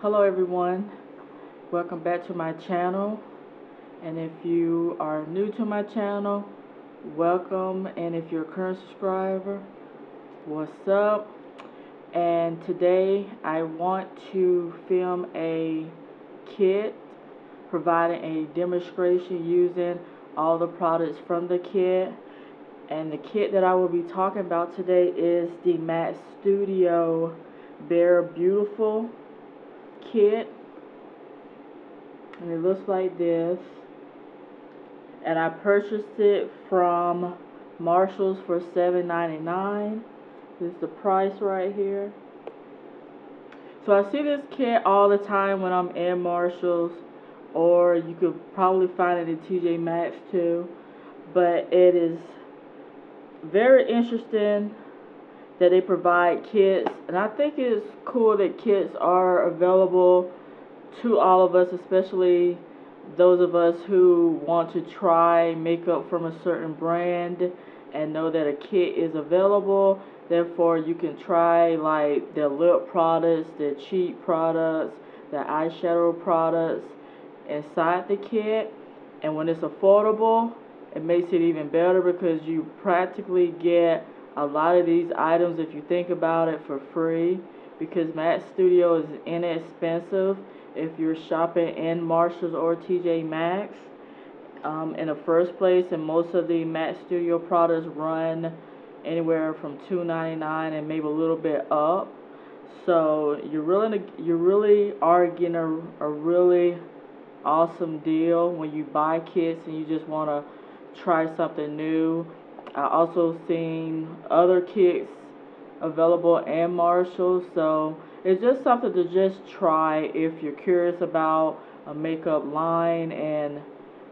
Hello everyone, welcome back to my channel, and if you are new to my channel, welcome, and if you're a current subscriber, what's up? And today I want to film a kit providing a demonstration using all the products from the kit. And the kit that I will be talking about today is the Maxx Studio Bare Beautiful kit, and it looks like this. And I purchased it from Marshalls for $7.99. This is the price right here. So I see this kit all the time when I'm in Marshalls, or you could probably find it in TJ Maxx too. But it is very interesting that they provide kits, and I think it's cool that kits are available to all of us, especially those of us who want to try makeup from a certain brand and know that a kit is available. Therefore, you can try like their lip products, their cheek products, their eyeshadow products inside the kit. And when it's affordable, it makes it even better because you practically get a lot of these items, if you think about it, for free, because Maxx Studio is inexpensive if you're shopping in Marshalls or TJ Maxx in the first place. And most of the Maxx Studio products run anywhere from $2.99 and maybe a little bit up. So you really are getting a really awesome deal when you buy kits and you just want to try something new. I also seen other kits available in Marshalls, so it's just something to just try if you're curious about a makeup line and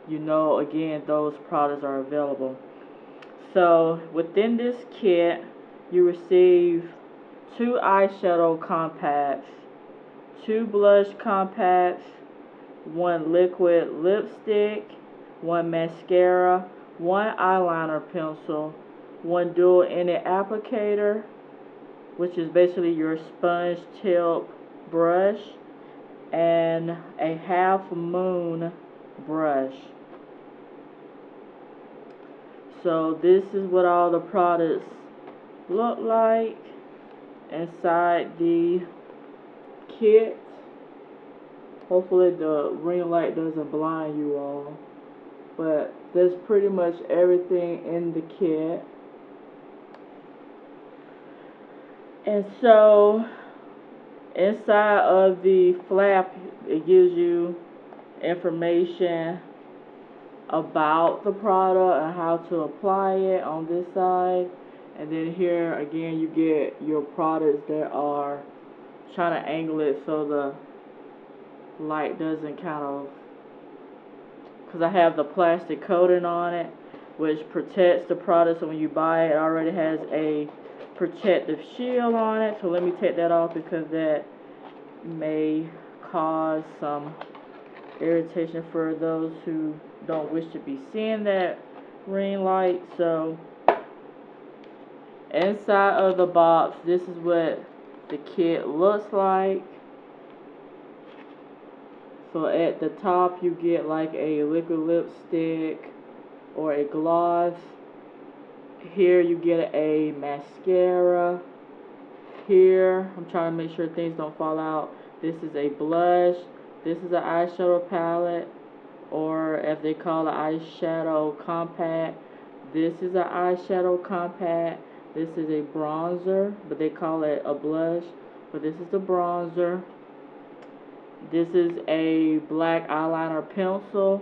you know, again, those products are available. So within this kit, you receive 2 eyeshadow compacts, 2 blush compacts, 1 liquid lipstick, 1 mascara, 1 eyeliner pencil, 1 dual-ended applicator, which is basically your sponge tip brush, and a half moon brush. So this is what all the products look like inside the kit. Hopefully the ring light doesn't blind you all, but that's pretty much everything in the kit. And so inside of the flap, it gives you information about the product and how to apply it on this side. And then here again you get your products that are trying to angle it so the light doesn't kind of, because I have the plastic coating on it which protects the product, so when you buy it, it already has a protective shield on it. So let me take that off because that may cause some irritation for those who don't wish to be seeing that ring light. So inside of the box, this is what the kit looks like. So at the top you get like a liquid lipstick or a gloss. Here you get a mascara. Here, I'm trying to make sure things don't fall out. This is a blush. This is an eyeshadow palette, or as they call it, eyeshadow compact. This is an eyeshadow compact. This is a bronzer, but they call it a blush. But this is the bronzer. This is a black eyeliner pencil.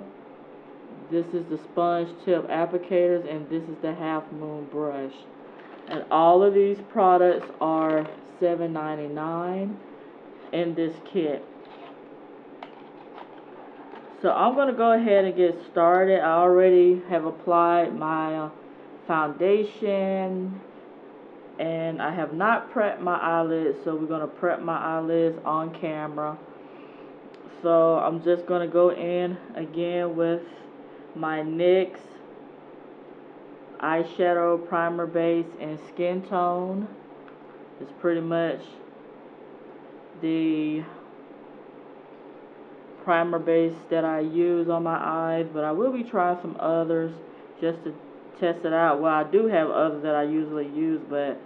This is the sponge tip applicators, and this is the half moon brush. And all of these products are $7.99 in this kit. So I'm going to go ahead and get started. I already have applied my foundation, and I have not prepped my eyelids, so we're going to prep my eyelids on camera. So I'm just going to go in again with my NYX eyeshadow primer base in Skin Tone. It's pretty much the primer base that I use on my eyes, but I will be trying some others just to test it out. Well, I do have others that I usually use, but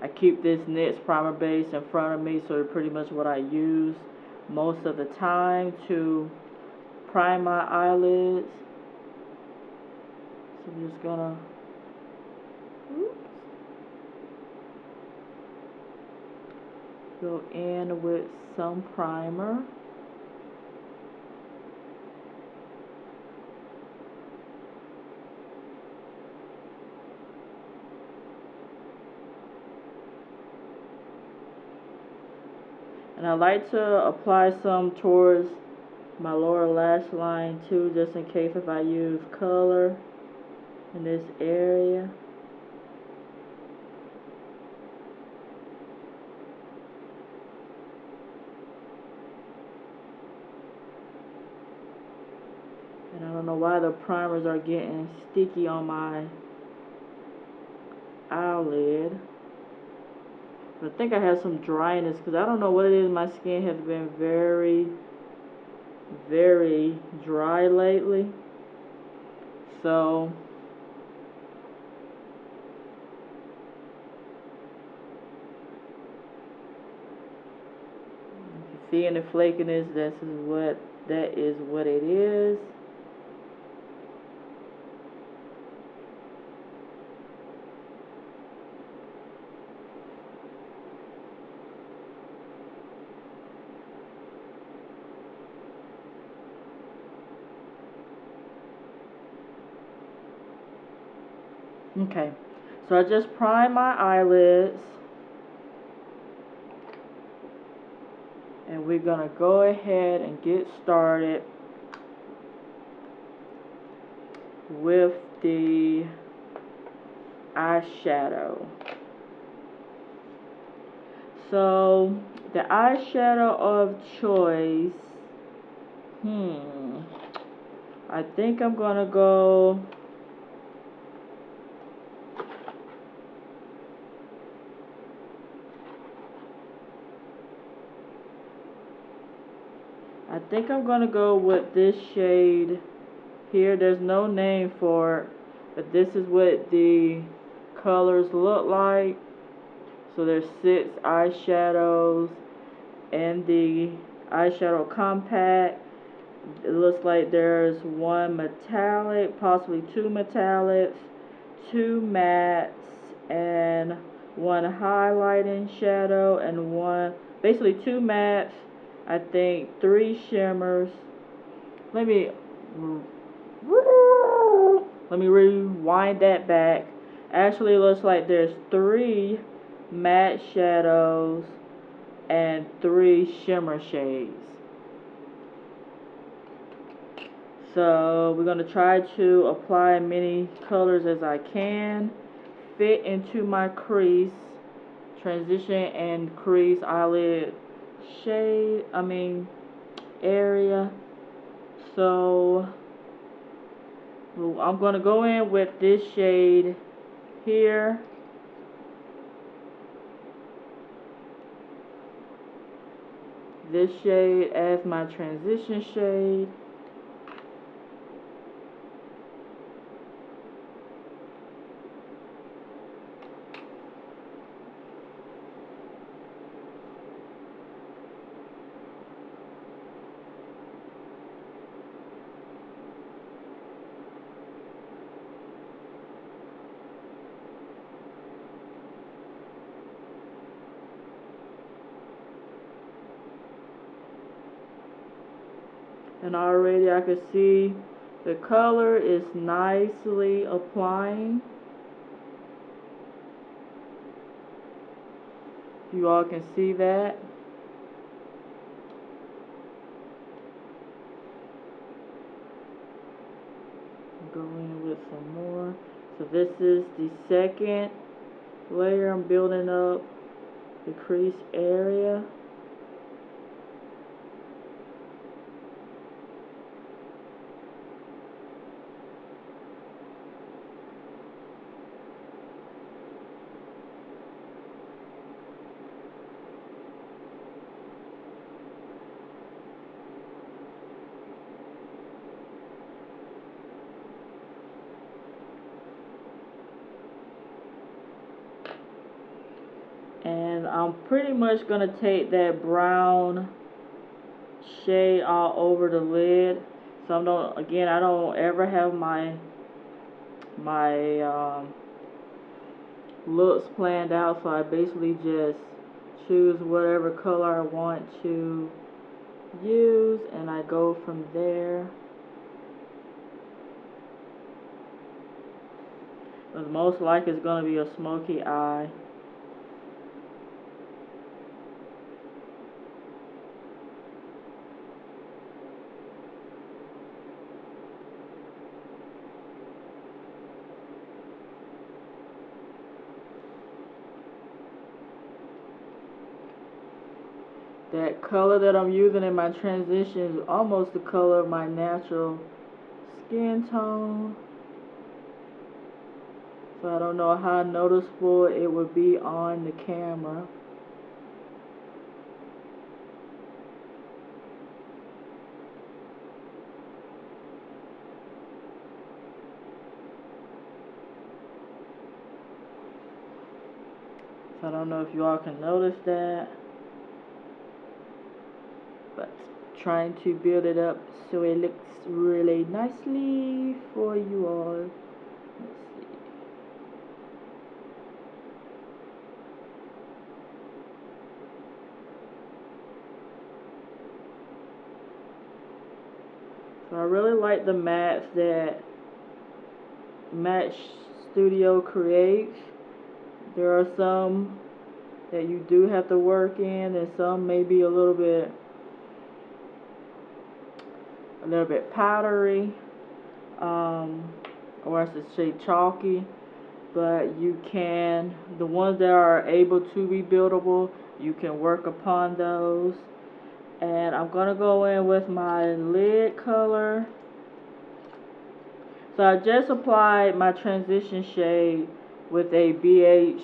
I keep this NYX primer base in front of me, so it's pretty much what I use most of the time to prime my eyelids. So I'm just gonna go in with some primer. And I like to apply some towards my lower lash line too, just in case if I use color in this area. And I don't know why the primers are getting sticky on my eyelid. But I think I have some dryness because I don't know what it is. My skin has been very, very dry lately. So if you see any flakiness, that is what it is. Okay, so I just primed my eyelids, and we're gonna go ahead and get started with the eyeshadow. So the eyeshadow of choice, I think I'm gonna go with this shade here. There's no name for it, but this is what the colors look like. So there's 6 eyeshadows and the eyeshadow compact. It looks like there's 1 metallic, possibly 2 metallics, 2 mattes, and 1 highlighting shadow, and basically 2 mattes, I think 3 shimmers. Let me rewind that back. Actually, it looks like there's 3 matte shadows and 3 shimmer shades. So we're going to try to apply many colors as I can, fit into my crease, transition and crease eyelid area. So I'm going to go in with this shade here. This shade as my transition shade. And already I can see the color is nicely applying. You all can see that. Go in with some more. So this is the second layer. I'm building up the crease area. I'm pretty much going to take that brown shade all over the lid. So I don't ever have my looks planned out, so I basically just choose whatever color I want to use and I go from there. But most likely it's going to be a smoky eye. That color that I'm using in my transition is almost the color of my natural skin tone. So I don't know how noticeable it would be on the camera. So I don't know if you all can notice that. But trying to build it up so it looks really nicely for you all. Let's see. So I really like the mattes that Maxx Studio creates. There are some that you do have to work in, and some may be a little bit powdery, or I should say chalky. But you can, the ones that are able to be buildable, you can work upon those. And I'm gonna go in with my lid color. So I just applied my transition shade with a BH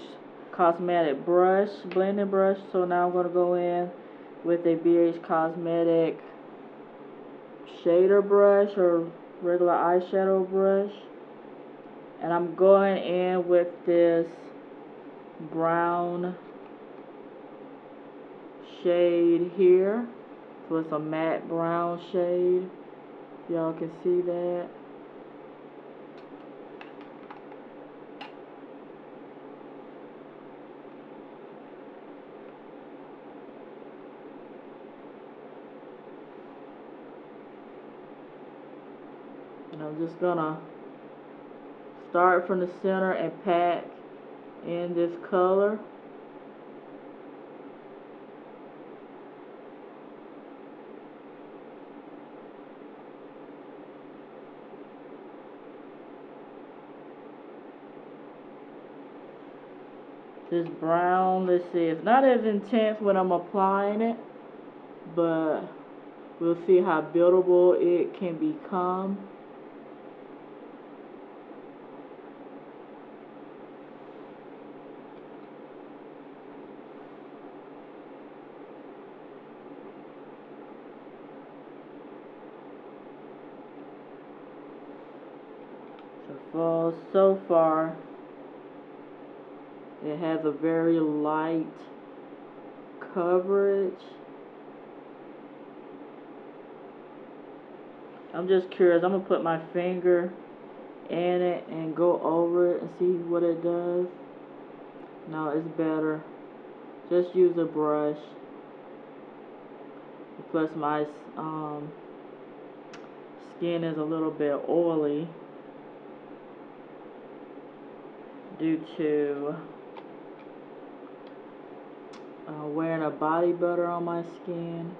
cosmetic brush, blending brush. So now I'm gonna go in with a BH cosmetic shader brush or regular eyeshadow brush, and I'm going in with this brown shade here. So it's a matte brown shade. Y'all can see that. And I'm just gonna start from the center and pack in this color. This brown, let's see, it's not as intense when I'm applying it, but we'll see how buildable it can become. So far, it has a very light coverage. I'm just curious. I'm going to put my finger in it and go over it and see what it does. No, it's better. Just use a brush. Plus my skin is a little bit oily due to wearing a body butter on my skin.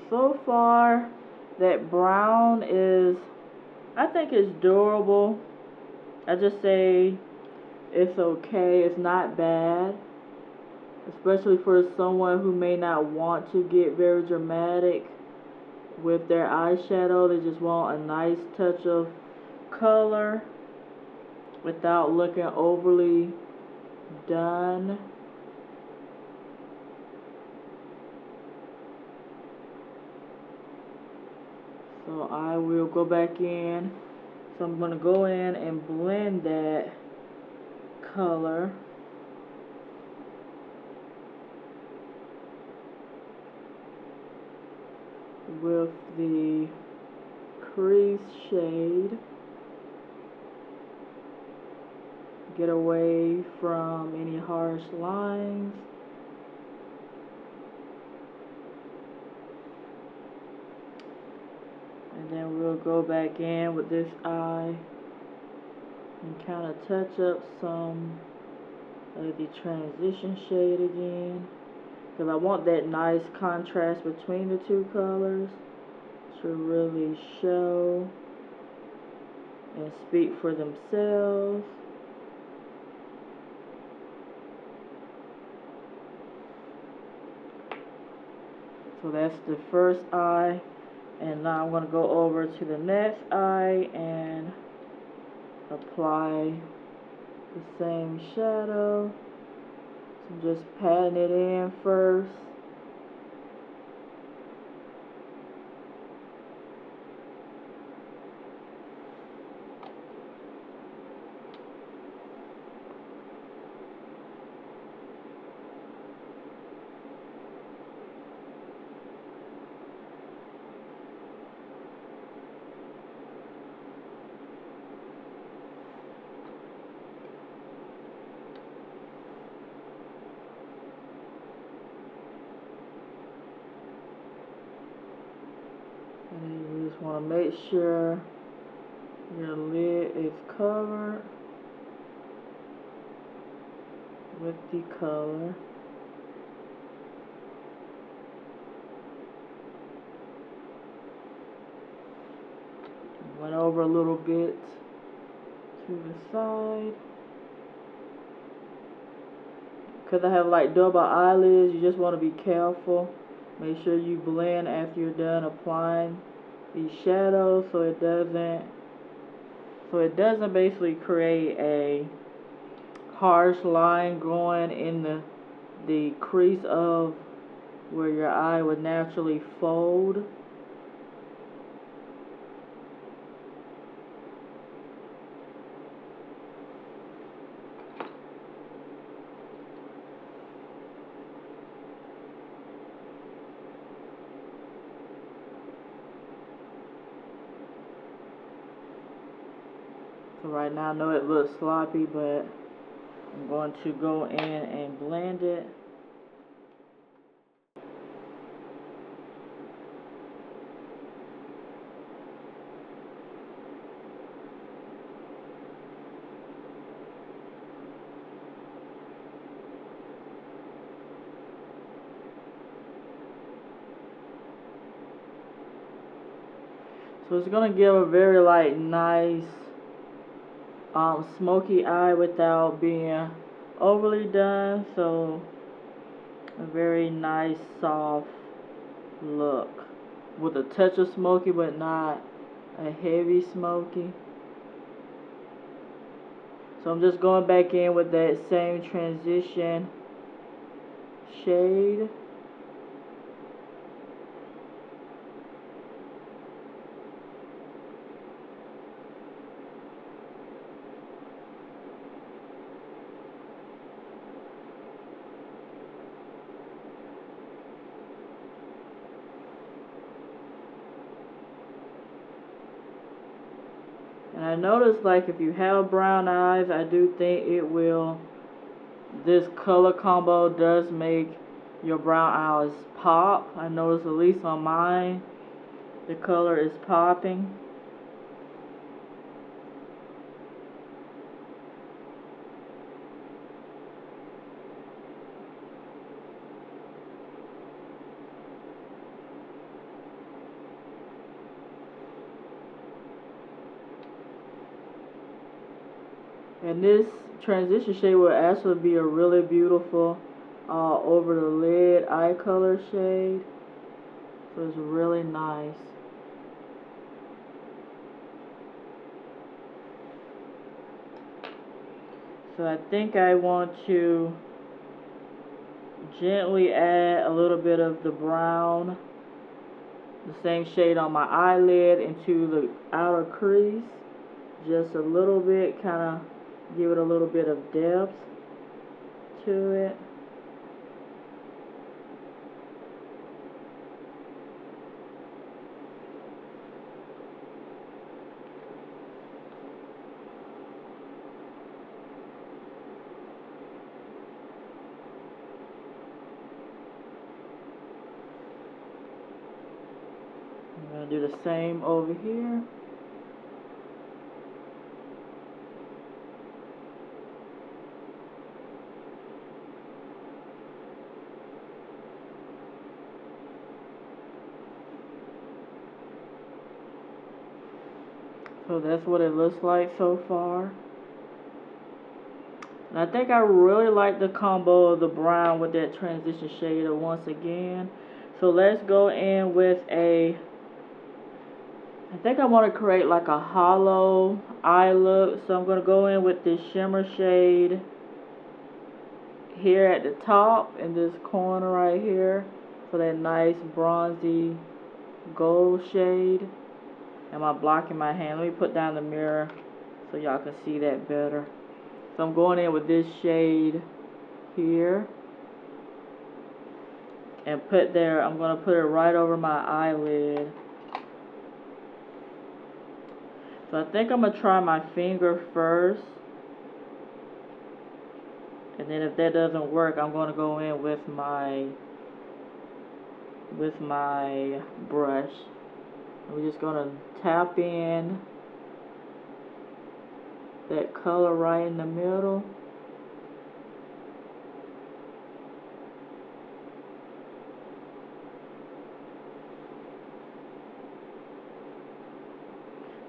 So far that brown is, I think it's durable. I just say it's okay, it's not bad, especially for someone who may not want to get very dramatic with their eyeshadow. They just want a nice touch of color without looking overly done. So So I will go back in. So I'm going to go in and blend that color with the crease shade. Get away from any harsh lines. And then we'll go back in with this eye and kind of touch up some of the transition shade again, because I want that nice contrast between the two colors to really show and speak for themselves. So that's the first eye, and now I'm going to go over to the next eye and apply the same shadow. So I'm just patting it in first. And you just want to make sure your lid is covered with the color. Went over a little bit to the side. Because I have like double eyelids, you just want to be careful. Make sure you blend after you're done applying these shadows so it doesn't basically create a harsh line going in the crease of where your eye would naturally fold. So right now I know it looks sloppy, but I'm going to go in and blend it. So it's going to give a very like nice smoky eye without being overly done. So a very nice soft look with a touch of smoky but not a heavy smoky. So I'm just going back in with that same transition shade. And I noticed, like, if you have brown eyes, I do think this color combo does make your brown eyes pop. I noticed, at least on mine, the color is popping. And this transition shade will actually be a really beautiful over the lid eye color shade. So it's really nice. So I think I want to gently add a little bit of the brown the same shade on my eyelid into the outer crease. Just a little bit, kind of give it a little bit of depth to it. I'm going to do the same over here. So that's what it looks like so far. And I think I really like the combo of the brown with that transition shade once again. So let's go in with I think I want to create like a hollow eye look. So I'm going to go in with this shimmer shade here at the top in this corner right here. So that nice bronzy gold shade. Am I blocking my hand? Let me put down the mirror so y'all can see that better. So I'm going in with this shade here. And I'm going to put it right over my eyelid. So I think I'm going to try my finger first. And then if that doesn't work, I'm going to go in with my brush. We're just going to tap in that color right in the middle.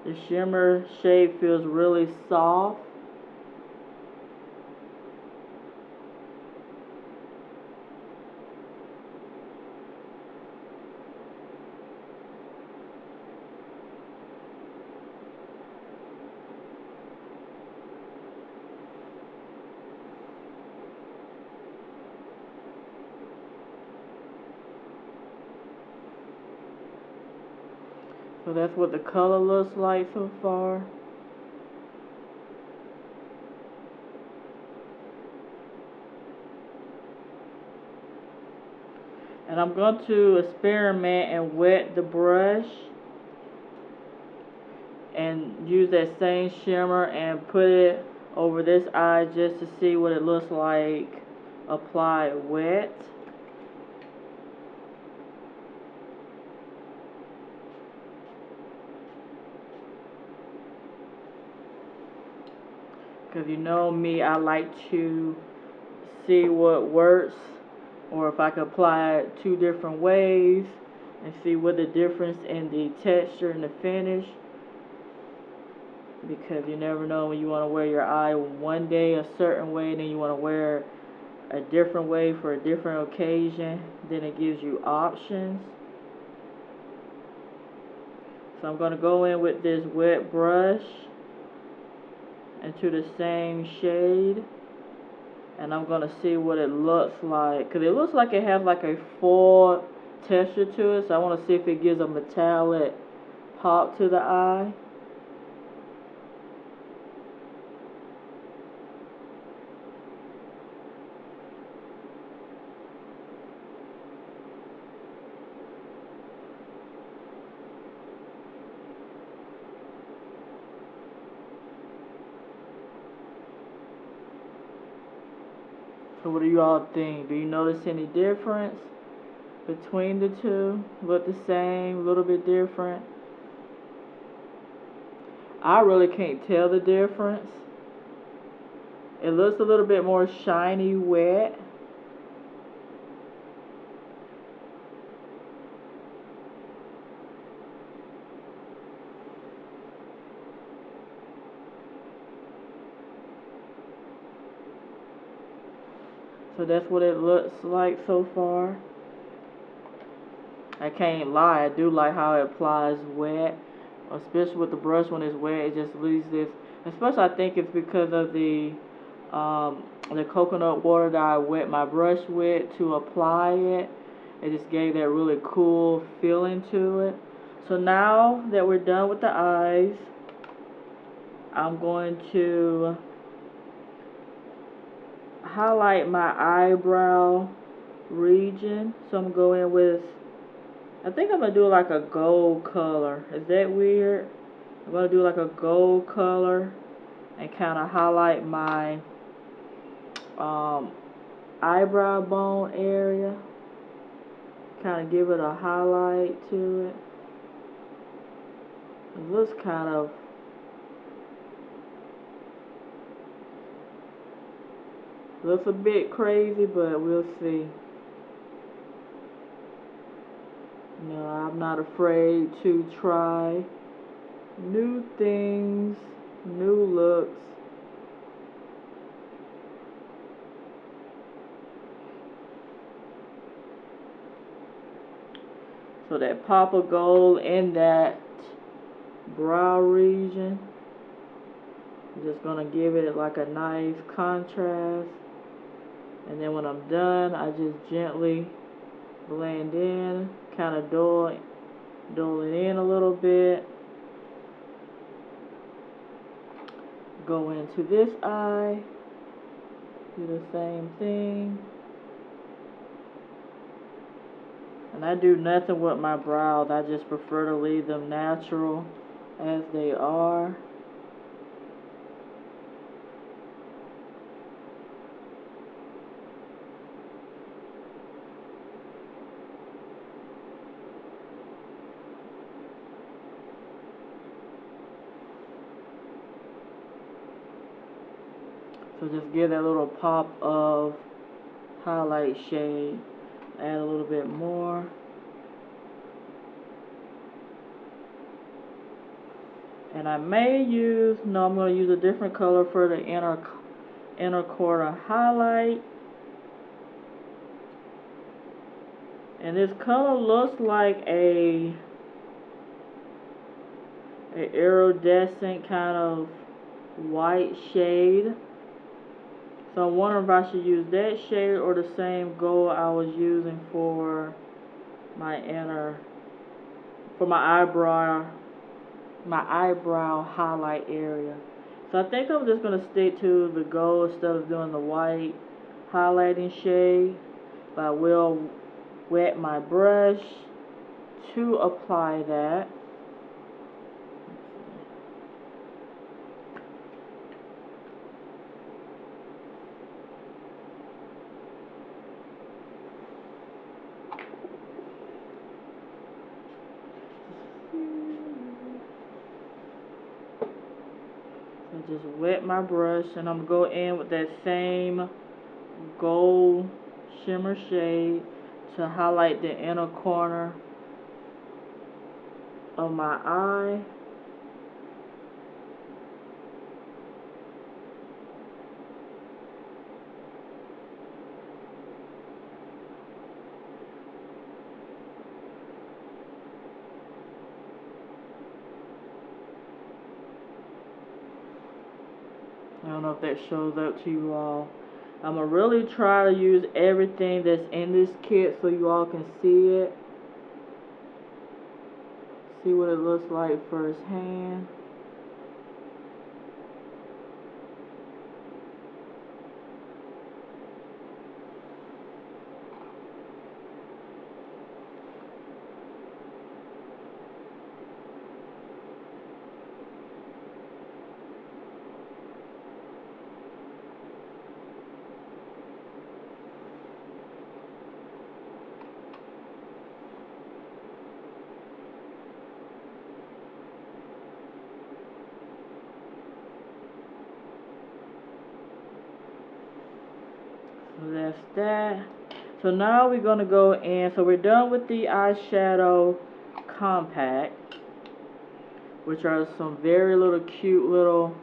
The shimmer shade feels really soft. So that's what the color looks like so far. And I'm going to experiment and wet the brush and use that same shimmer and put it over this eye just to see what it looks like applied wet. Because you know me, I like to see what works, or if I can apply it 2 different ways and see what the difference in the texture and the finish. Because you never know when you want to wear your eye one day a certain way, and then you want to wear a different way for a different occasion. Then it gives you options. So I'm going to go in with this wet brush into the same shade, and I'm going to see what it looks like, because it looks like it has like a full texture to it. So I want to see if it gives a metallic pop to the eye. So what do you all think? Do you notice any difference between the two? Look the same, a little bit different? I really can't tell the difference. It looks a little bit more shiny wet. So that's what it looks like so far. I can't lie, I do like how it applies wet, especially with the brush when it's wet. It just leaves this, especially I think it's because of the coconut water that I wet my brush with to apply it. It just gave that really cool feeling to it. So now that we're done with the eyes, I'm going to highlight my eyebrow region. So I'm going to go in with, I think I'm going to do like a gold color. Is that weird? I'm going to do like a gold color and kind of highlight my eyebrow bone area. Kind of give it a highlight to it. It looks kind of looks a bit crazy, but we'll see. You know, I'm not afraid to try new things, new looks. So that pop of gold in that brow region, I'm just gonna give it like a nice contrast. And then when I'm done, I just gently blend in, kind of dull it in a little bit. Go into this eye, do the same thing. And I do nothing with my brows. I just prefer to leave them natural as they are. So just give that little pop of highlight shade. Add a little bit more. And I may use, no, I'm going to use a different color for the inner corner highlight. And this color looks like a iridescent kind of white shade. So I'm wondering if I should use that shade or the same gold I was using for my eyebrow highlight area. So I think I'm just going to stick to the gold instead of doing the white highlighting shade. But I will wet my brush to apply that. Just wet my brush, and I'm going to go in with that same gold shimmer shade to highlight the inner corner of my eye. I don't know if that shows up to you all. I'm going to really try to use everything that's in this kit so you all can see it. See what it looks like firsthand. So that's that. So now we're going to go in. So we're done with the eyeshadow compact, which are some very little cute little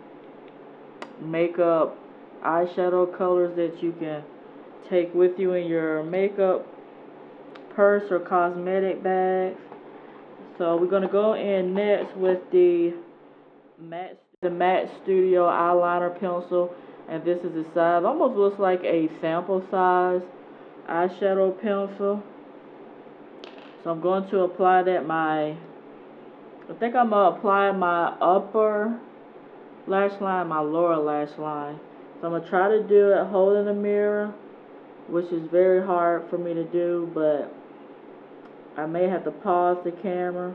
makeup eyeshadow colors that you can take with you in your makeup purse or cosmetic bags. So we're going to go in next with the Maxx Studio Eyeliner pencil, and this is the size. Almost looks like a sample size eyeshadow pencil. So I'm going to apply that I think I'm going to apply my upper lash line, my lower lash line. So I'm going to try to do it holding the mirror, which is very hard for me to do, but I may have to pause the camera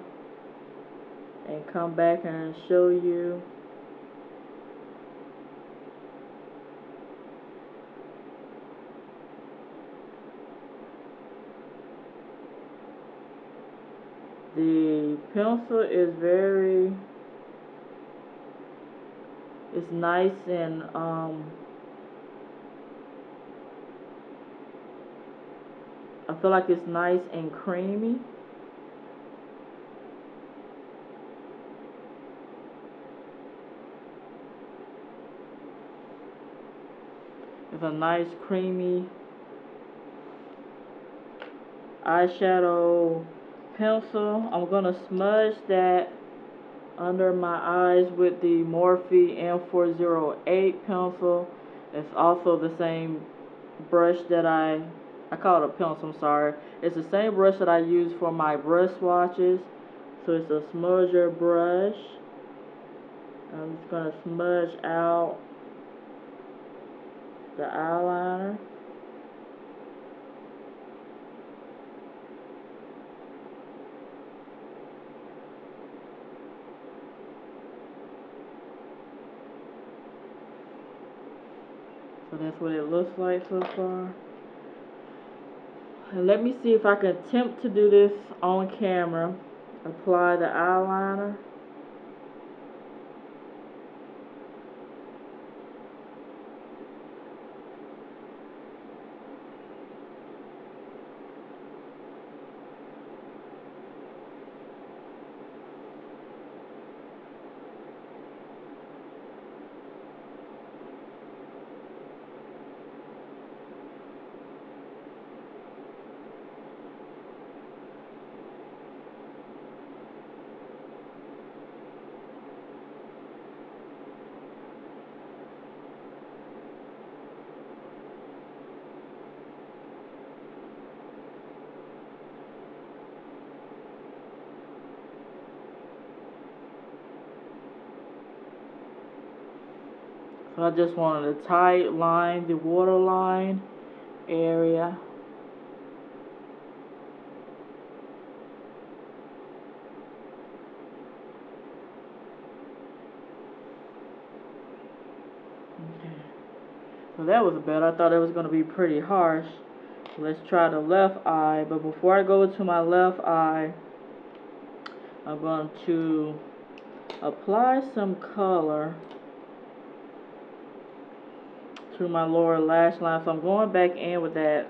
and come back and show you. The pencil is it's nice and I feel like it's nice and creamy. It's a nice creamy eyeshadow pencil. I'm going to smudge that under my eyes with the Morphe M408 pencil. It's also the same brush that I call it a pencil, I'm sorry. It's the same brush that I use for my brush swatches. So it's a smudger brush. I'm just going to smudge out the eyeliner. So that's what it looks like so far. And let me see if I can attempt to do this on camera. Apply the eyeliner. So I just wanted to tight line the waterline area. Okay. So that was better. I thought it was going to be pretty harsh. So let's try the left eye. But before I go to my left eye, I'm going to apply some color to my lower lash line. So I'm going back in with that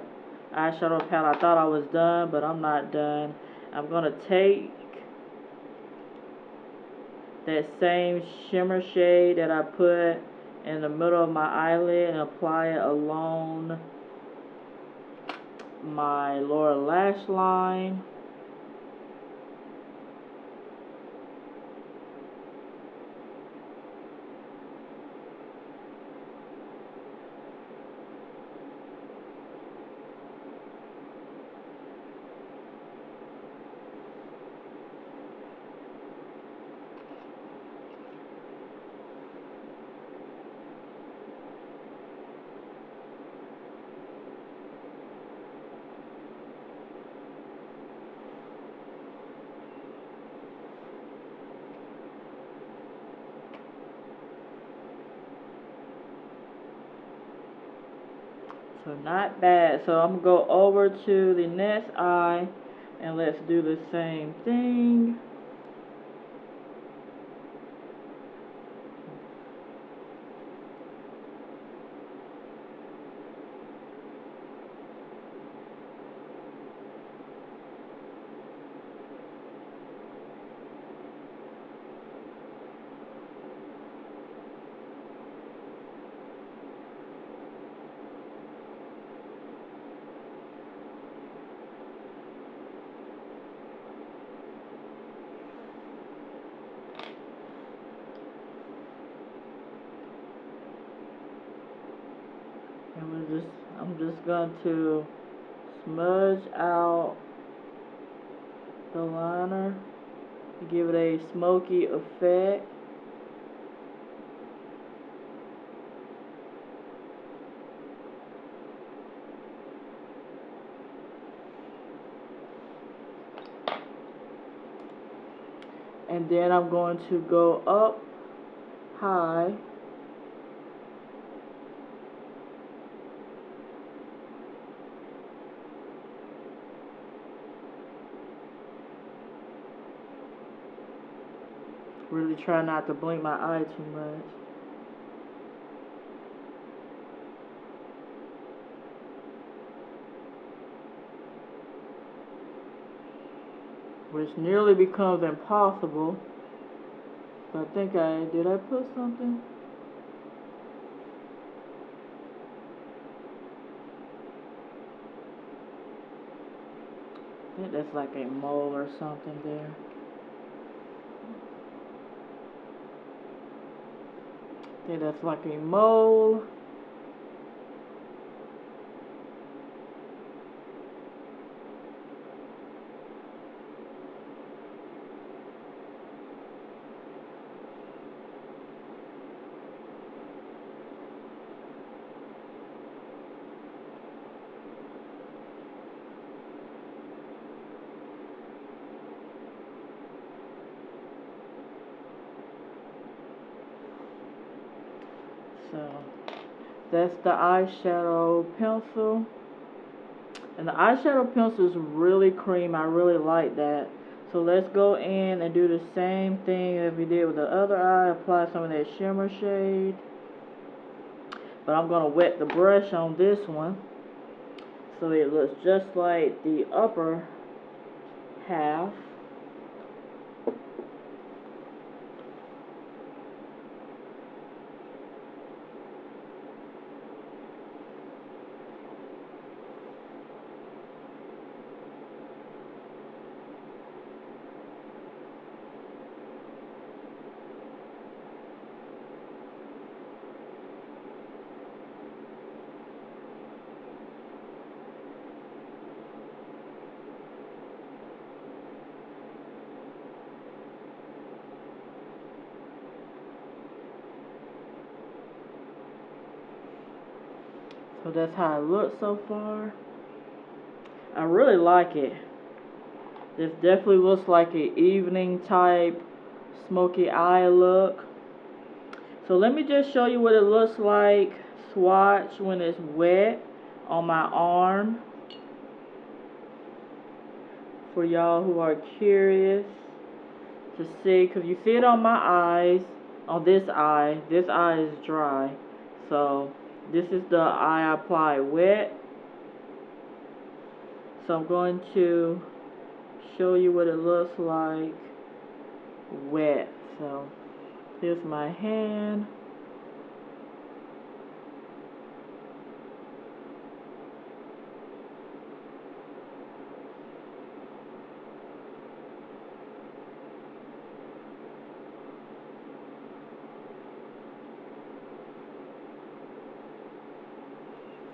eyeshadow palette. I thought I was done, but I'm not done. I'm going to take that same shimmer shade that I put in the middle of my eyelid and apply it along my lower lash line. So not bad. So I'm going to go over to the next eye and let's do the same thing. I'm just going to smudge out the liner to give it a smoky effect. And then I'm going to go up high. Really try not to blink my eye too much. Which nearly becomes impossible. But I think did I put something? I think that's like a mole or something there. I think that's like a mole. So that's the eyeshadow pencil. And the eyeshadow pencil is really cream. I really like that. So let's go in and do the same thing as we did with the other eye. Apply some of that shimmer shade. But I'm going to wet the brush on this one, so it looks just like the upper half. So that's how it looks so far. I really like it. This definitely looks like an evening type smoky eye look. So let me just show you what it looks like swatch when it's wet on my arm. For y'all who are curious to see, because you see it on my eyes, on this eye is dry. So this is the eye I apply wet. So I'm going to show you what it looks like wet. So here's my hand.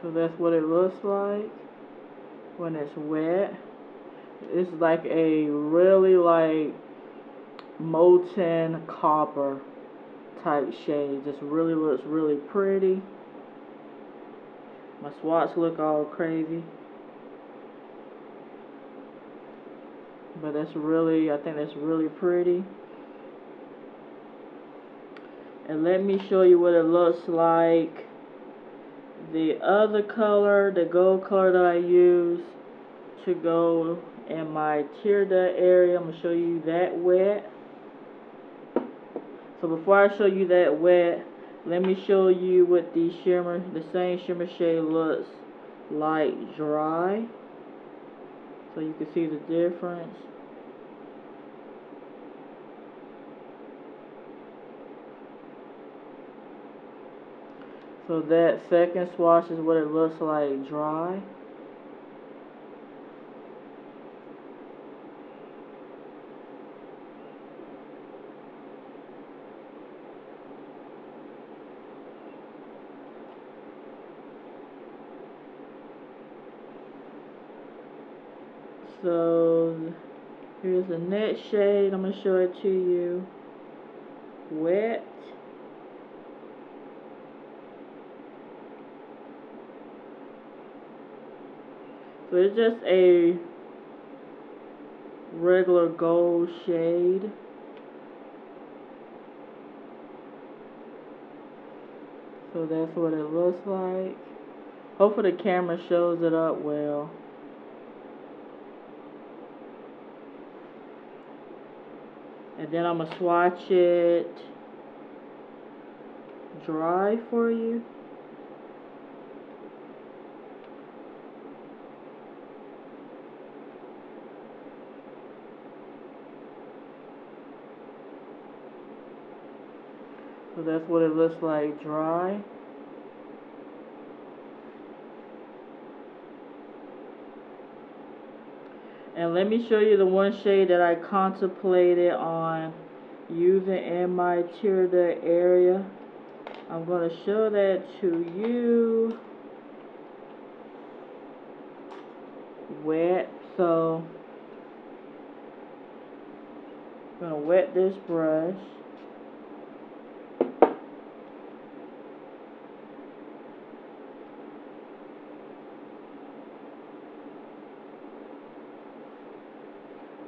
So that's what it looks like when it's wet. It's like a really like molten copper type shade. Just really looks really pretty. My swatch look all crazy, but that's really, I think that's really pretty. And let me show you what it looks like. The other color, the gold color that I use to go in my tear duct area, I'm going to show you that wet. So before I show you that wet, let me show you what the same shimmer shade looks like dry, so you can see the difference. So that second swatch is what it looks like dry. So Here's the next shade. I'm going to show it to you. Wet. So it's just a regular gold shade. So that's what it looks like. Hopefully the camera shows it up well. And then I'm going to swatch it dry for you. So that's what it looks like dry. And let me show you the one shade that I contemplated on using in my tear duct area. I'm going to show that to you. Wet. So I'm going to wet this brush.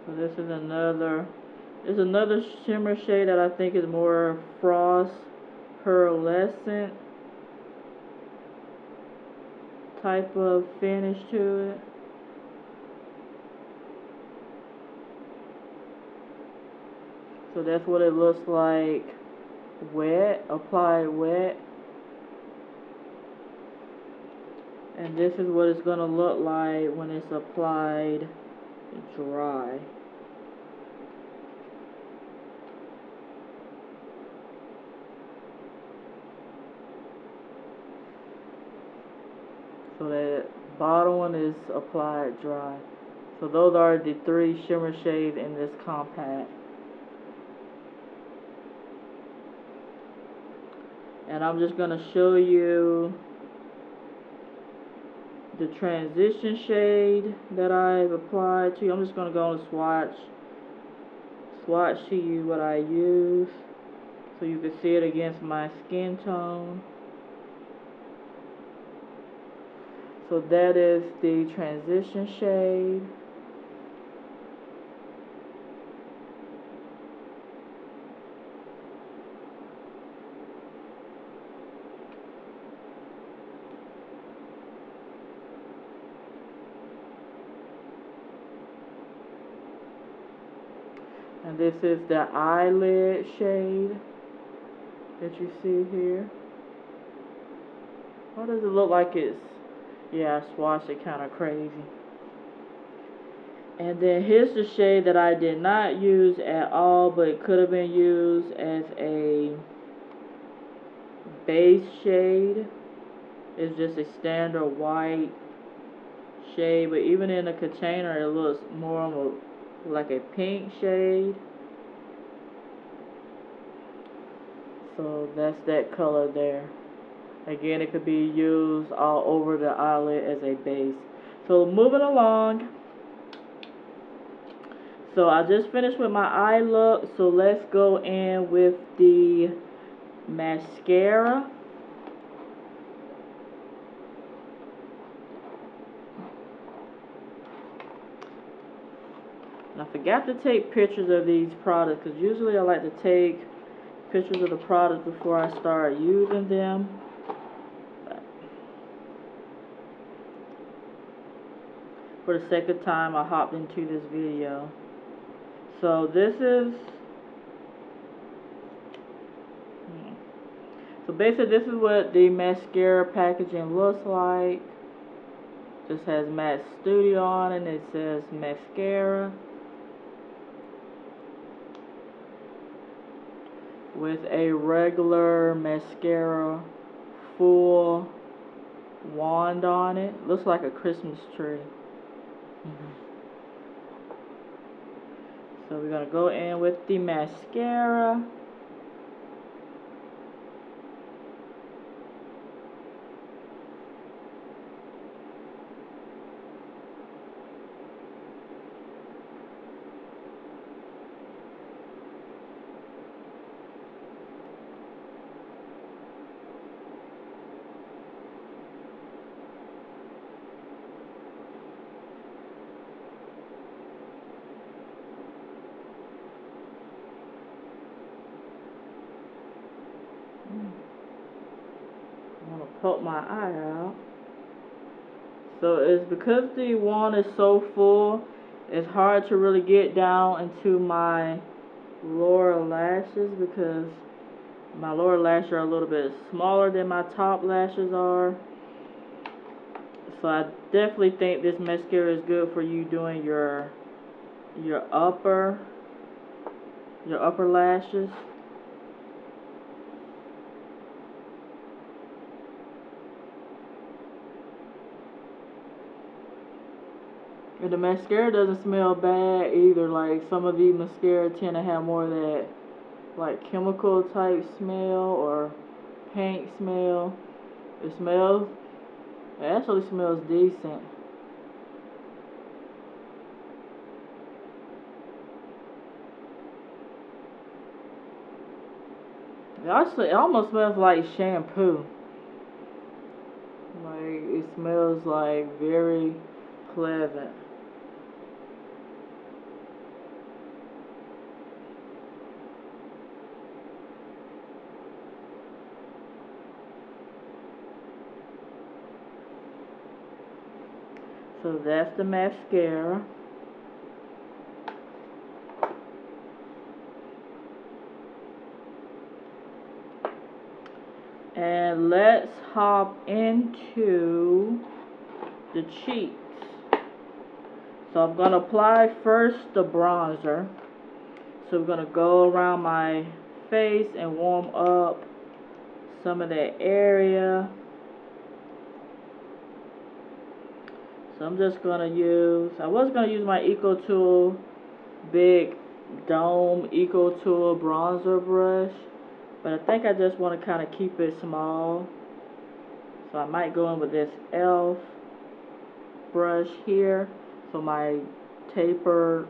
So this is another shimmer shade that I think is more frost pearlescent type of finish to it. So that's what it looks like wet, applied wet. And this is what it's going to look like when it's applied dry. So that bottom one is applied dry. So those are the 3 shimmer shades in this compact. And I'm just going to show you the transition shade that I've applied to you. I'm just going to go on swatch to you what I use so you can see it against my skin tone. So that is the transition shade. And this is the eyelid shade that you see here. Why does it look like it's, yeah, I swatched it kind of crazy. And then here's the shade that I did not use at all, but it could have been used as a base shade. It's just a standard white shade, but even in the container it looks more of a, like a pink shade. So that's that color there. Again, it could be used all over the eyelid as a base. So moving along. So I just finished with my eye look. So let's go in with the mascara. And I forgot to take pictures of these products because usually I like to take pictures of the products before I start using them. For the second time I hopped into this video. So this is, so basically this is what the mascara packaging looks like. This has Maxx Studio on it and it says mascara. With a regular mascara full wand on it. Looks like a Christmas tree. So we're going to go in with the mascara. poke my eye out. So it's because the wand is so full, it's hard to really get down into my lower lashes because my lower lashes are a little bit smaller than my top lashes are. So I definitely think this mascara is good for you doing your upper lashes. And the mascara doesn't smell bad either. Like some of these mascara tend to have more of that like chemical type smell or paint smell. It actually smells decent. It almost smells like shampoo. Like it smells like very pleasant. So that's the mascara. And let's hop into the cheeks. So I'm going to apply first the bronzer. So we're going to go around my face and warm up some of that area. So I'm just going to use, I was going to use my Eco Tool big dome Eco Tool bronzer brush, but I think I just want to kind of keep it small. So I might go in with this e.l.f. brush here. So my taper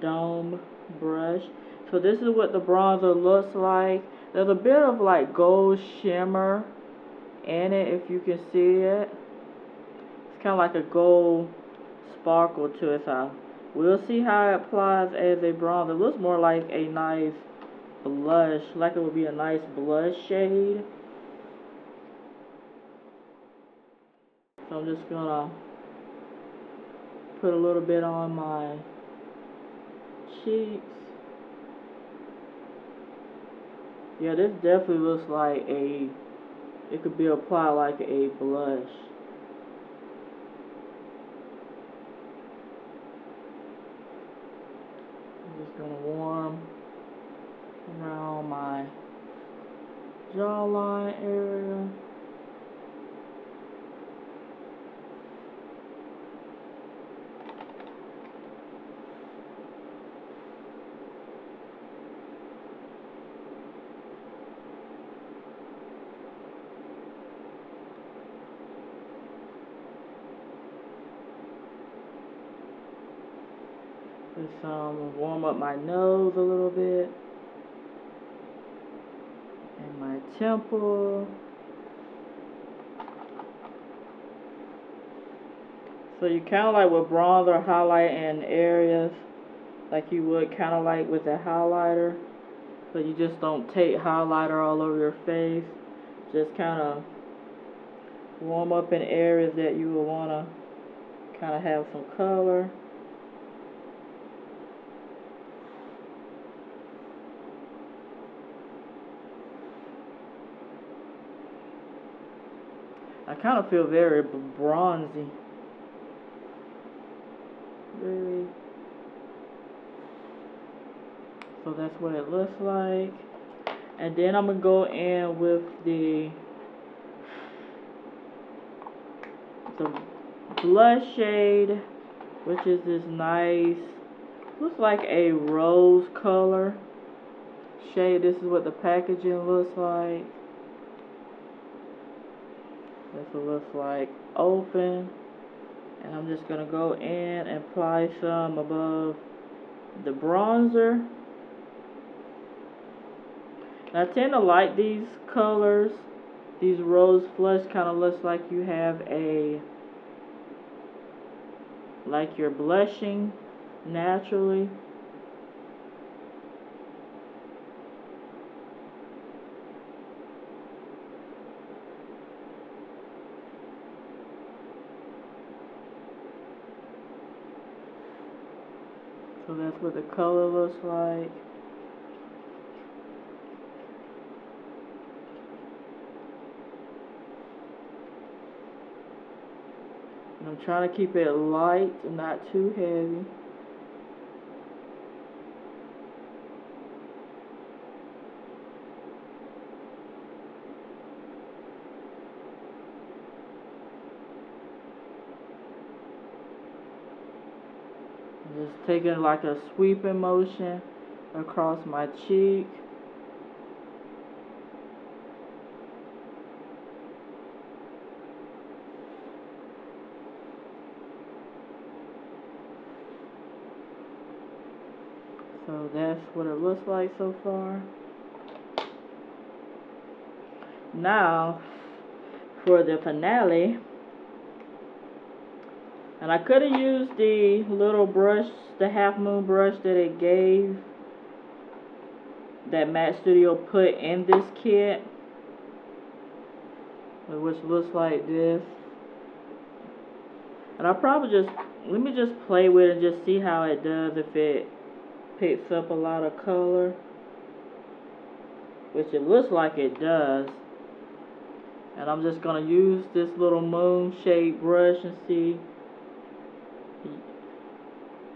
dome brush. So this is what the bronzer looks like. There's a bit of like gold shimmer in it, if you can see it. It's kind of like a gold sparkle to it. So we'll see how it applies as a bronzer. It looks more like a nice blush, like it would be a nice blush shade. So I'm just gonna put a little bit on my cheeks. Yeah, this definitely looks like it could be applied like a blush. I'm just gonna warm around my jawline area. Just warm up my nose a little bit. And my temple. So you kind of like with bronzer, highlight in areas like you would kind of like with a highlighter. So you just don't take highlighter all over your face. Just kind of warm up in areas that you will want to kind of have some color. I kind of feel very bronzy. Very. So that's what it looks like. And then I'm going to go in with the blush shade, which is this nice, looks like a rose color shade. This is what the packaging looks like. This will look like open. And I'm just going to go in and apply some above the bronzer. And I tend to like these colors. These rose flush kind of looks like you have like you're blushing naturally. So that's what the color looks like. And I'm trying to keep it light and not too heavy. Just taking like a sweeping motion across my cheek. So that's what it looks like so far. Now for the finale. And I could have used the little brush, the half moon brush that it gave, that Maxx Studio put in this kit, which looks like this. And I'll probably let me just play with it and just see how it does, if it picks up a lot of color, which it looks like it does. And I'm just going to use this little moon shaped brush and see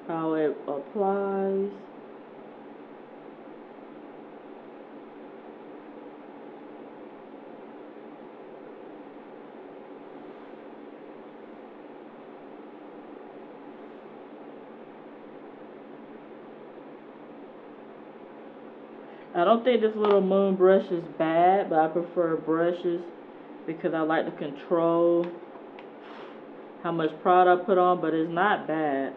how it applies. I don't think this little moon brush is bad, but I prefer brushes because I like to control how much product I put on, but it's not bad.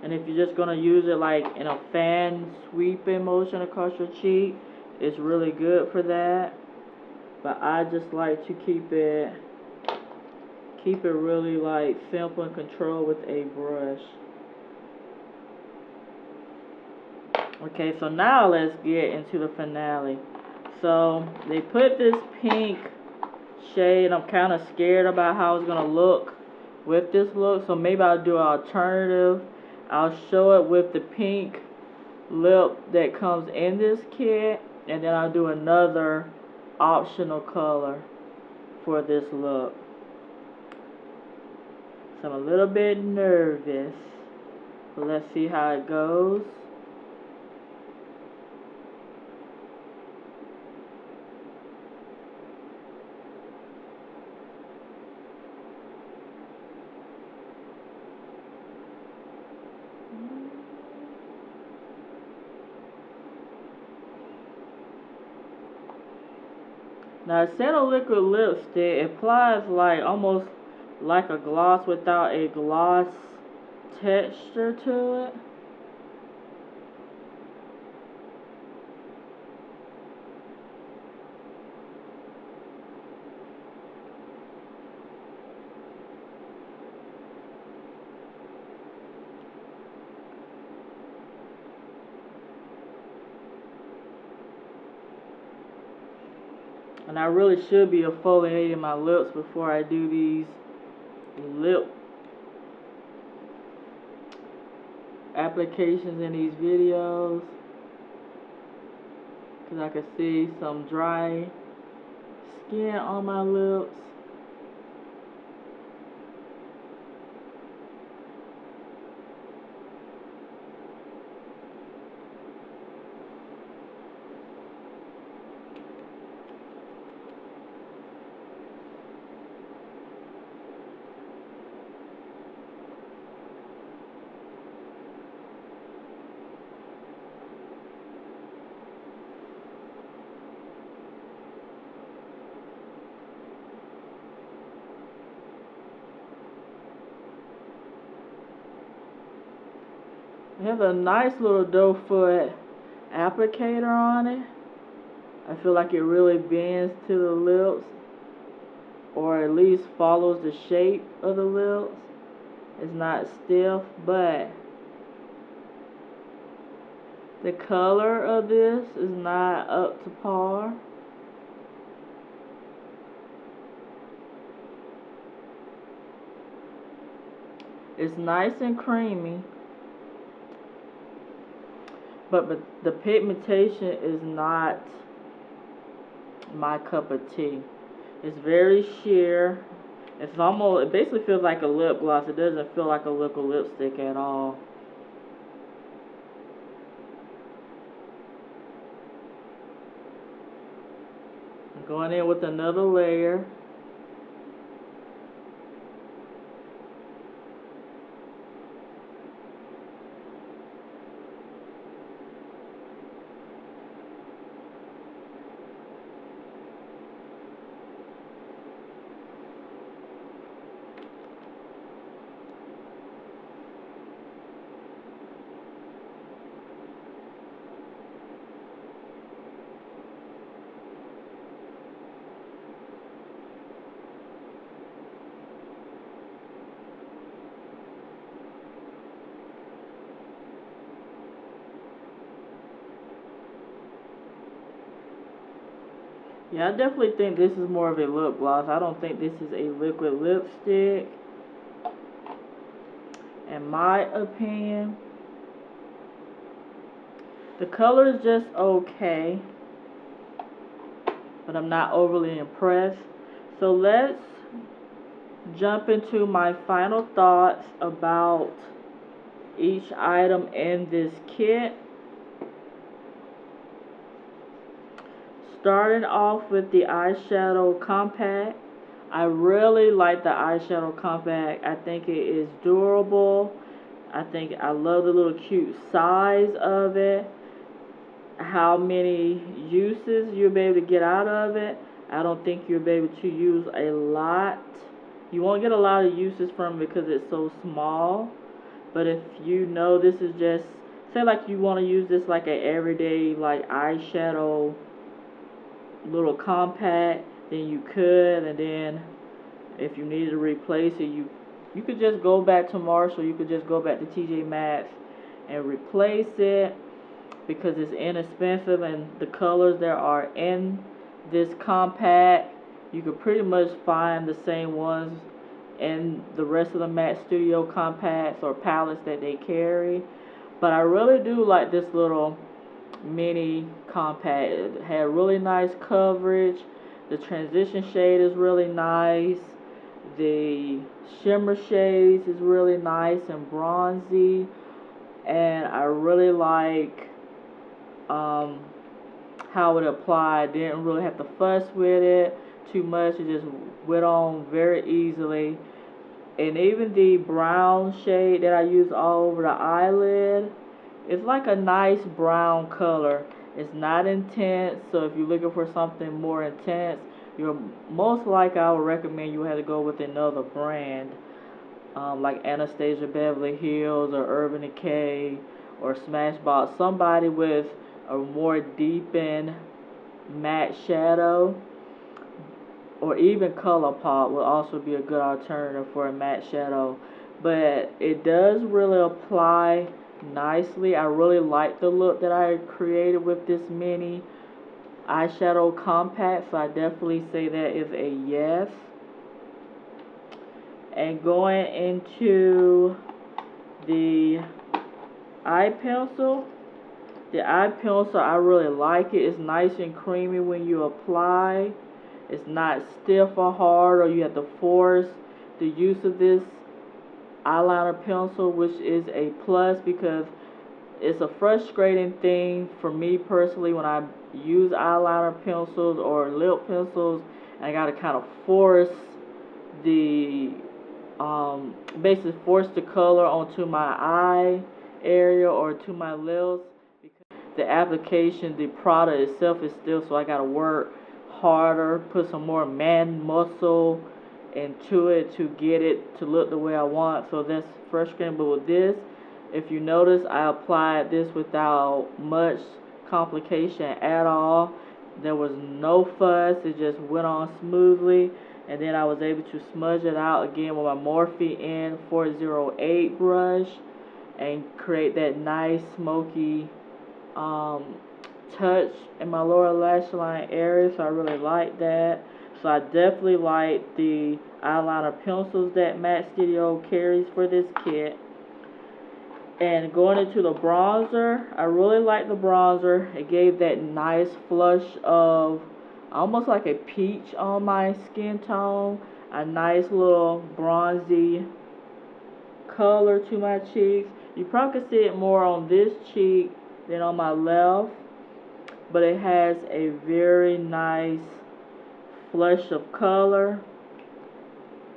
And if you're just going to use it like in a fan sweeping motion across your cheek, it's really good for that. But I just like to keep it really like simple and controlled with a brush. Okay, so now let's get into the finale. So they put this pink shade. I'm kind of scared about how it's going to look with this look, so maybe I'll do an alternative. I'll show it with the pink lip that comes in this kit, and then I'll do another optional color for this look. So I'm a little bit nervous, but let's see how it goes. Now, instead of liquid lipstick, it applies like almost like a gloss without a gloss texture to it. And I really should be exfoliating my lips before I do these lip applications in these videos, because I can see some dry skin on my lips. It has a nice little doe foot applicator on it. I feel like it really bends to the lips, or at least follows the shape of the lips. It's not stiff, but the color of this is not up to par. It's nice and creamy. but the pigmentation is not my cup of tea. It's very sheer. It's almost, it basically feels like a lip gloss. It doesn't feel like a liquid lipstick at all. I'm going in with another layer. Yeah, I definitely think this is more of a lip gloss. I don't think this is a liquid lipstick, in my opinion. The color is just okay, but I'm not overly impressed. So let's jump into my final thoughts about each item in this kit. Starting off with the eyeshadow compact. I really like the eyeshadow compact. I think it is durable. I love the little cute size of it. How many uses you'll be able to get out of it. I don't think you'll be able to use a lot. You won't get a lot of uses from it because it's so small. But if you know this is just, say like you want to use this like an everyday like eyeshadow little compact, then you could. And then if you needed to replace it, you could just go back to Marshall. You could just go back to TJ Maxx and replace it, because it's inexpensive, and the colors that are in this compact, you could pretty much find the same ones in the rest of the Maxx Studio compacts or palettes that they carry. But I really do like this little mini compact. It had really nice coverage. The transition shade is really nice. The shimmer shades is really nice and bronzy. And I really like how it applied. Didn't really have to fuss with it too much. It just went on very easily. And even the brown shade that I use all over the eyelid, it's like a nice brown color. It's not intense, so if you're looking for something more intense, you're most likely, I would recommend you have to go with another brand, like Anastasia Beverly Hills or Urban Decay or Smashbox. Somebody with a more deepened matte shadow, or even ColourPop will also be a good alternative for a matte shadow. But it does really apply nicely. I really like the look that I created with this mini eyeshadow compact, so I definitely say that is a yes. And going into the eye pencil, I really like it. It's nice and creamy when you apply. It's not stiff or hard, or you have to force the use of this eyeliner pencil, which is a plus, because it's a frustrating thing for me personally when I use eyeliner pencils or lip pencils, and I gotta kind of force the basically force the color onto my eye area or to my lips, because the application, the product itself is still, so I gotta work harder, put some more man muscle into it to get it to look the way I want. So that's frustrating. But with this, if you notice, I applied this without much complication at all. There was no fuss. It just went on smoothly. And then I was able to smudge it out again with my Morphe N408 brush and create that nice smoky touch in my lower lash line area. So I really like that. So I definitely like the eyeliner pencils that Maxx Studio carries for this kit. And going into the bronzer, I really like the bronzer. It gave that nice flush of almost like a peach on my skin tone. A nice little bronzy color to my cheeks. You probably can see it more on this cheek than on my left, but it has a very nice flush of color.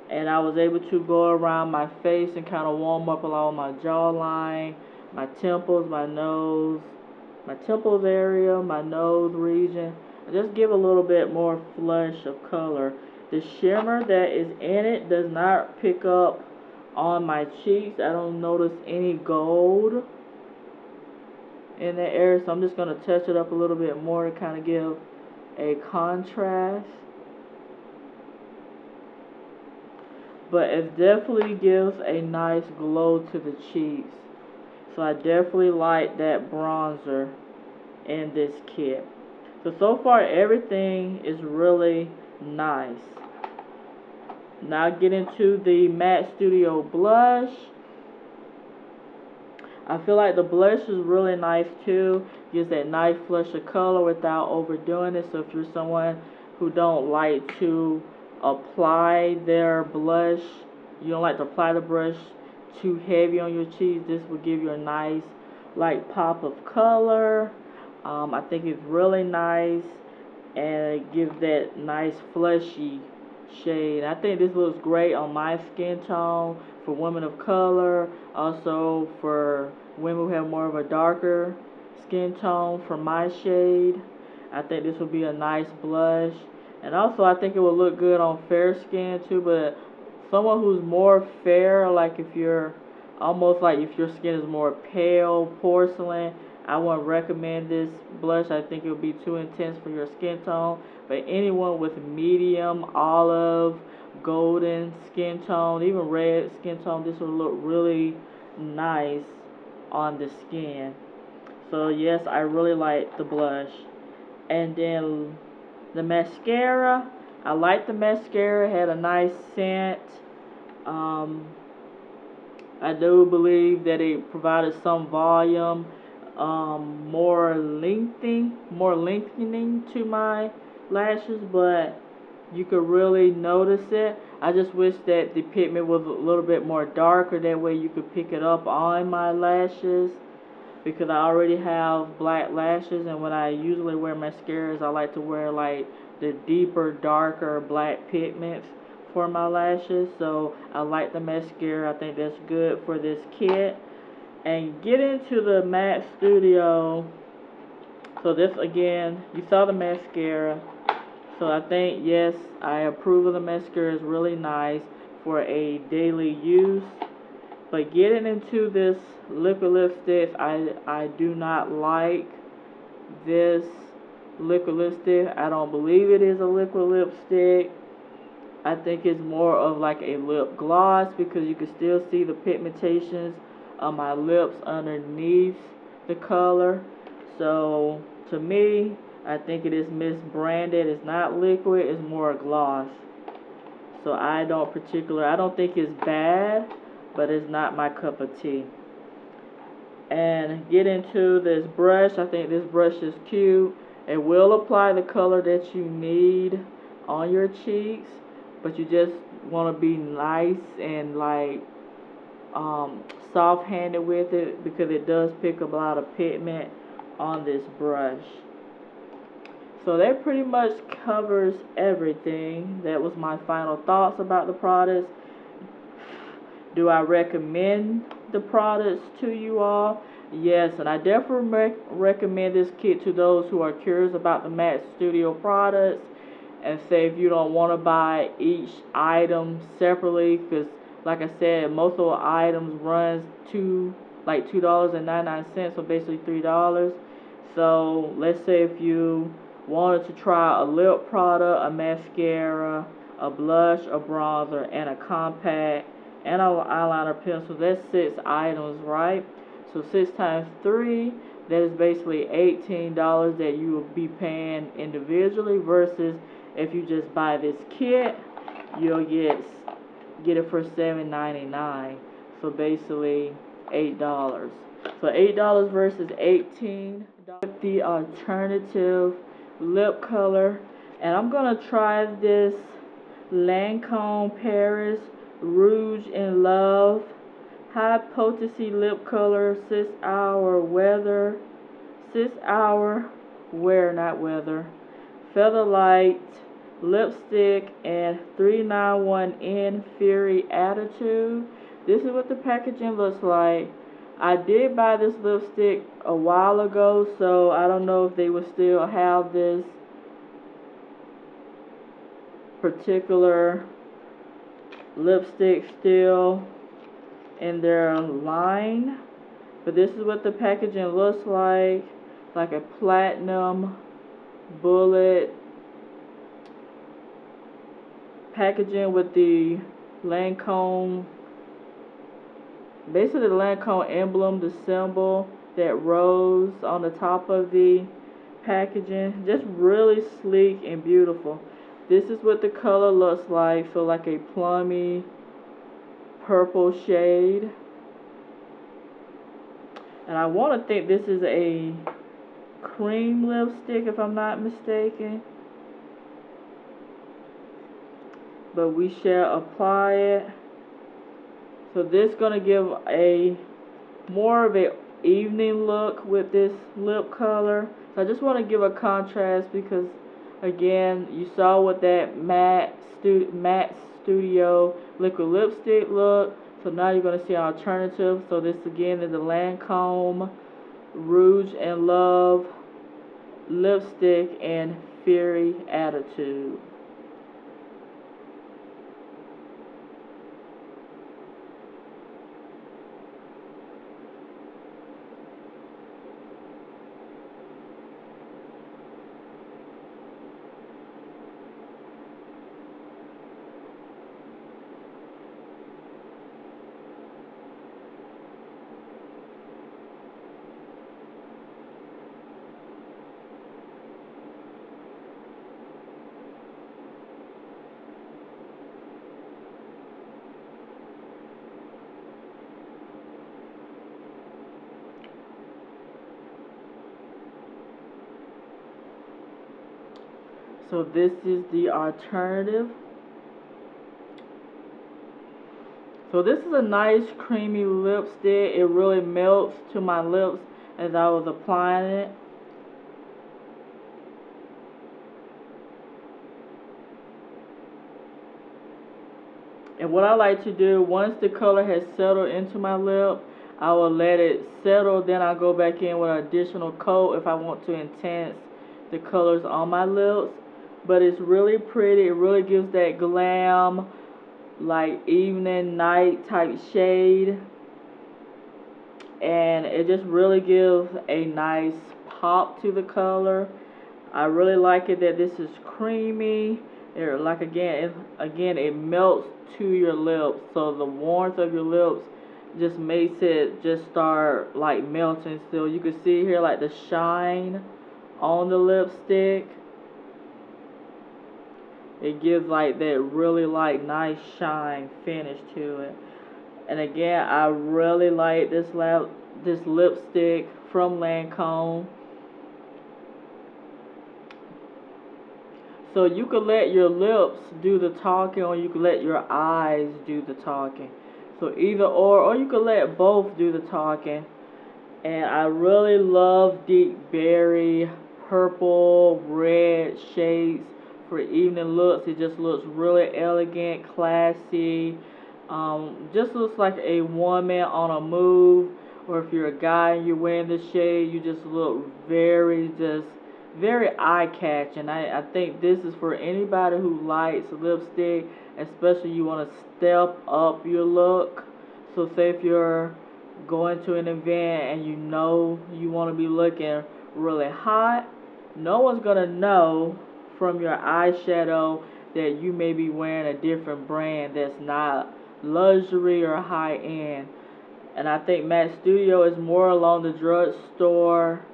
And I was able to go around my face and kind of warm up along my jawline, my temples, my nose, my temples area, my nose region. Just give a little bit more flush of color. The shimmer that is in it does not pick up on my cheeks. I don't notice any gold in that area, so I'm just going to touch it up a little bit more to kind of give a contrast. But it definitely gives a nice glow to the cheeks. So I definitely like that bronzer in this kit. So far everything is really nice. Now get into the Matte Studio blush. I feel like the blush is really nice too. Gives that nice flush of color without overdoing it. So if you're someone who don't like to apply their blush, you don't like to apply the brush too heavy on your cheeks, this will give you a nice like pop of color. I think it's really nice, and it gives that nice fleshy shade. I think this looks great on my skin tone for women of color, also for women who have more of a darker skin tone for my shade. I think this would be a nice blush. And also I think it would look good on fair skin too, but someone who's more fair, like if you're almost like if your skin is more pale, porcelain, I wouldn't recommend this blush. I think it would be too intense for your skin tone. But anyone with medium, olive, golden skin tone, even red skin tone, this would look really nice on the skin. So yes, I really like the blush. And then the mascara, I like the mascara. It had a nice scent. I do believe that it provided some volume, more lengthening to my lashes, but you could really notice it. I just wish that the pigment was a little bit more darker, that way you could pick it up on my lashes, because I already have black lashes, and when I usually wear mascaras, I like to wear like the deeper, darker black pigments for my lashes. So I like the mascara. I think that's good for this kit. And get into the Matte Studio. So this, again, you saw the mascara. So I think, yes, I approve of the mascara. It's really nice for a daily use. But getting into this liquid lipstick, I do not like this liquid lipstick. I don't believe it is a liquid lipstick. I think it's more of like a lip gloss, because you can still see the pigmentations on my lips underneath the color. So to me, I think it is misbranded. It's not liquid, it's more a gloss. So I don't think it's bad, but it's not my cup of tea. And get into this brush. I think this brush is cute. It will apply the color that you need on your cheeks, but you just want to be nice and like soft-handed with it, because it does pick up a lot of pigment on this brush. So that pretty much covers everything. That was my final thoughts about the products. Do I recommend the products to you all? Yes, and I definitely recommend this kit to those who are curious about the Matte Studio products. And say if you don't want to buy each item separately, because like I said, most of the items runs $2.99, so basically $3. So let's say if you wanted to try a lip product, a mascara, a blush, a bronzer, and a compact, and an eyeliner pencil, that's 6 items, right? So 6 times 3, that is basically $18 that you will be paying individually, versus if you just buy this kit, you'll get it for $7.99. So basically $8. So $8 versus $18. The alternative lip color, and I'm gonna try this Lancome Paris Rouge in Love high potency lip color, 6-hour weather, 6-hour wear, not weather, feather light lipstick, and 391N Fury Attitude. This is what the packaging looks like. I did buy this lipstick a while ago, so I don't know if they will still have this particular lipstick still in their line. But this is what the packaging looks like a platinum bullet packaging with the Lancome, basically the Lancome emblem, the symbol, that rose on the top of the packaging. Just really sleek and beautiful. This is what the color looks like. So like a plummy purple shade. And I want to think this is a cream lipstick if I'm not mistaken. But we shall apply it. So this is going to give a more of a evening look with this lip color. So I just want to give a contrast because again, you saw what that Maxx Studio liquid lipstick look. So now you're going to see an alternative. So this again is the Lancome Rouge in Love lipstick and Fury Attitude. So this is the alternative. So this is a nice creamy lipstick. It really melts to my lips as I was applying it. And what I like to do, once the color has settled into my lip, I will let it settle. Then I'll go back in with an additional coat if I want to enhance the colors on my lips. But it's really pretty. It really gives that glam, like evening, night type shade. And it just really gives a nice pop to the color. I really like it that this is creamy. Like again, it melts to your lips. So the warmth of your lips just makes it just start like melting still. You can see here like the shine on the lipstick. It gives like that really like nice shine finish to it. And again, I really like this lipstick from Lancome. So you could let your lips do the talking, or you could let your eyes do the talking. So either or you could let both do the talking. And I really love deep berry, purple, red shades for evening looks. It just looks really elegant, classy. Just looks like a woman on a move. Or if you're a guy and you're wearing this shade, you just look very eye-catching. I think this is for anybody who likes lipstick, especially you want to step up your look. So say if you're going to an event and you know you want to be looking really hot, no one's going to know from your eyeshadow that you may be wearing a different brand that's not luxury or high-end. And I think Maxx Studio is more along the drugstore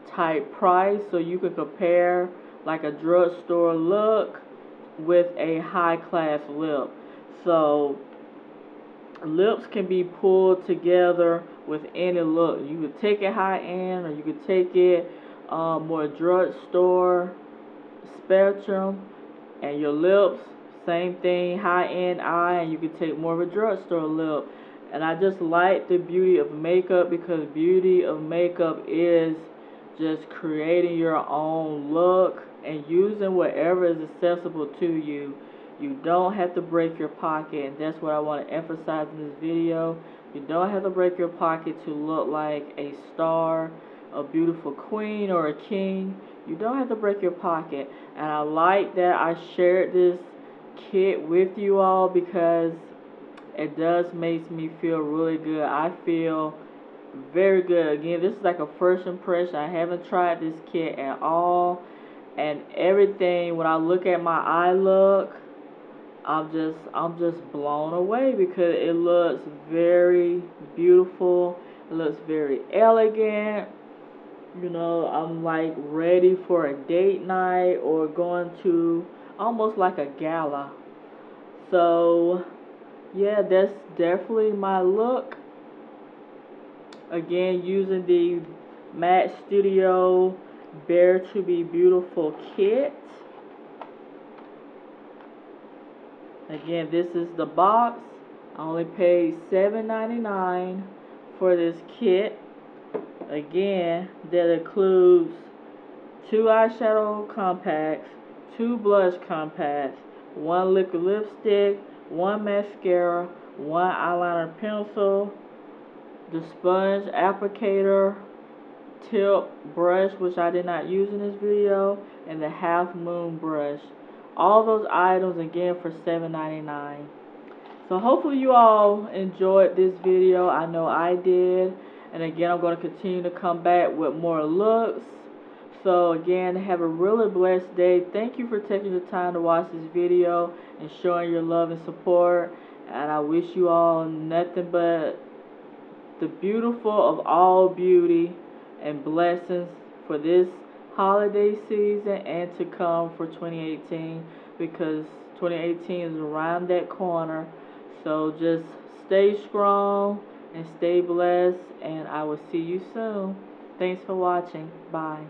type price, so you can compare like a drugstore look with a high class lip. So lips can be pulled together with any look. You could take it high end, or you could take it more drugstore spectrum, and your lips, same thing, high end eye, and you could take more of a drugstore lip. And I just like the beauty of makeup, because beauty of makeup is just creating your own look and using whatever is accessible to you. You don't have to break your pocket, and that's what I want to emphasize in this video. You don't have to break your pocket to look like a star, a beautiful queen, or a king. You don't have to break your pocket. And I like that I shared this kit with you all, because it does make me feel really good. I feel very good. Again, this is like a first impression. I haven't tried this kit at all, and everything, when I look at my eye look, I'm just blown away, because it looks very beautiful. It looks very elegant. You know, I'm like ready for a date night, or going to almost like a gala. So yeah, that's definitely my look. Again, using the Maxx Studio Bare to Be Beautiful kit. Again, this is the box. I only paid $7.99 for this kit. Again, that includes 2 eyeshadow compacts, 2 blush compacts, 1 liquid lipstick, 1 mascara, 1 eyeliner pencil, the sponge applicator, tip brush, which I did not use in this video, and the half moon brush. All those items again for $7.99. So hopefully you all enjoyed this video. I know I did. And again, I'm going to continue to come back with more looks. So again, have a really blessed day. Thank you for taking the time to watch this video and showing your love and support. And I wish you all nothing but the beautiful of all beauty and blessings for this holiday season and to come for 2018, because 2018 is around that corner. So just stay strong and stay blessed, and I will see you soon. Thanks for watching. Bye.